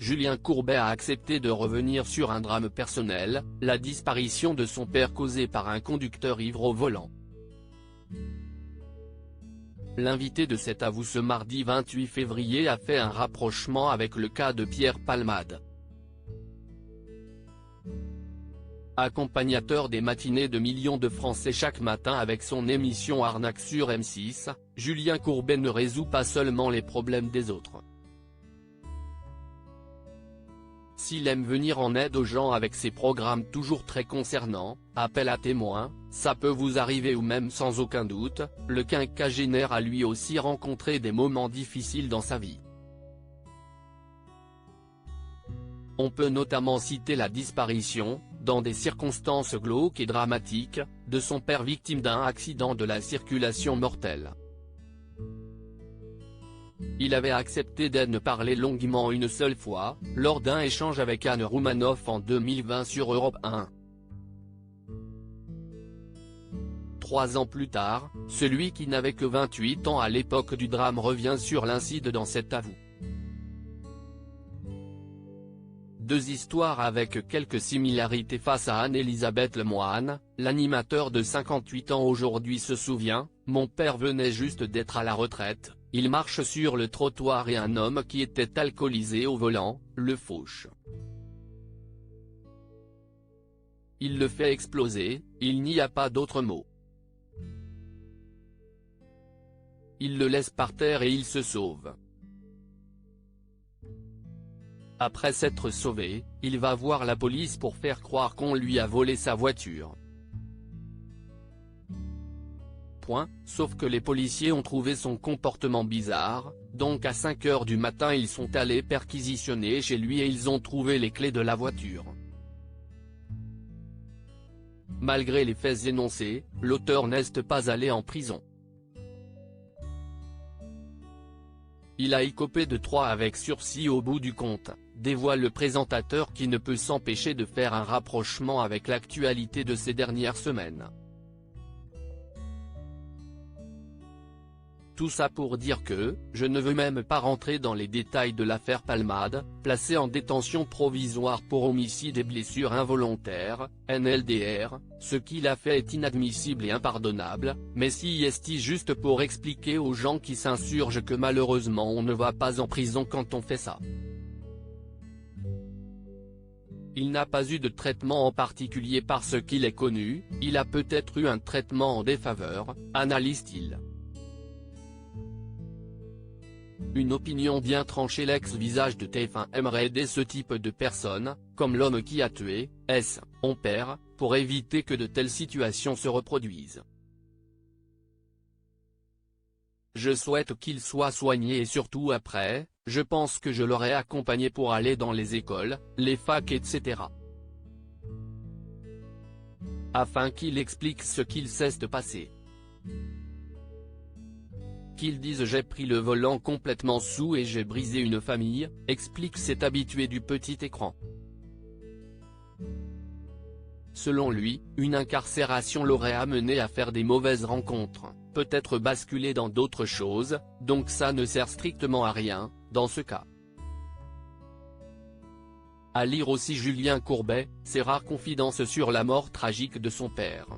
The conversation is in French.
Julien Courbet a accepté de revenir sur un drame personnel, la disparition de son père causée par un conducteur ivre au volant. L'invité de cet avou ce mardi 28 février a fait un rapprochement avec le cas de Pierre Palmade. Accompagnateur des matinées de millions de Français chaque matin avec son émission Arnaque sur M6, Julien Courbet ne résout pas seulement les problèmes des autres. S'il aime venir en aide aux gens avec ses programmes toujours très concernants, appel à témoins, ça peut vous arriver ou même sans aucun doute, le quinquagénaire a lui aussi rencontré des moments difficiles dans sa vie. On peut notamment citer la disparition, dans des circonstances glauques et dramatiques, de son père victime d'un accident de la circulation mortelle. Il avait accepté d'en parler longuement une seule fois, lors d'un échange avec Anne Roumanoff en 2020 sur Europe 1. 3 ans plus tard, celui qui n'avait que 28 ans à l'époque du drame revient sur l'incident dans cet avou. Deux histoires avec quelques similarités face à Anne-Elisabeth Lemoine, l'animateur de 58 ans aujourd'hui se souvient, « Mon père venait juste d'être à la retraite, il marche sur le trottoir et un homme qui était alcoolisé au volant, le fauche. Il le fait exploser, il n'y a pas d'autre mot. Il le laisse par terre et il se sauve. Après s'être sauvé, il va voir la police pour faire croire qu'on lui a volé sa voiture. Sauf que les policiers ont trouvé son comportement bizarre, donc à 5 h du matin ils sont allés perquisitionner chez lui et ils ont trouvé les clés de la voiture. Malgré les faits énoncés, l'auteur n'est pas allé en prison. Il a écopé de 3 avec sursis au bout du compte, dévoile le présentateur qui ne peut s'empêcher de faire un rapprochement avec l'actualité de ces dernières semaines. Tout ça pour dire que, je ne veux même pas rentrer dans les détails de l'affaire Palmade, placé en détention provisoire pour homicide et blessure involontaire, NLDR, ce qu'il a fait est inadmissible et impardonnable, mais si est juste pour expliquer aux gens qui s'insurgent que malheureusement on ne va pas en prison quand on fait ça. Il n'a pas eu de traitement en particulier parce qu'il est connu, il a peut-être eu un traitement en défaveur, analyse-t-il. Une opinion bien tranchée. L'ex-visage de TF1 aimerait aider ce type de personnes, comme l'homme qui a tué, on perd, pour éviter que de telles situations se reproduisent. Je souhaite qu'il soit soigné et surtout après, je pense que je l'aurais accompagné pour aller dans les écoles, les facs etc. Afin qu'il explique ce qu'il s'est passé. Qu'il dise j'ai pris le volant complètement sous et j'ai brisé une famille, explique cet habitué du petit écran. Selon lui, une incarcération l'aurait amené à faire des mauvaises rencontres, peut-être basculer dans d'autres choses, donc ça ne sert strictement à rien, dans ce cas. À lire aussi Julien Courbet, ses rares confidences sur la mort tragique de son père.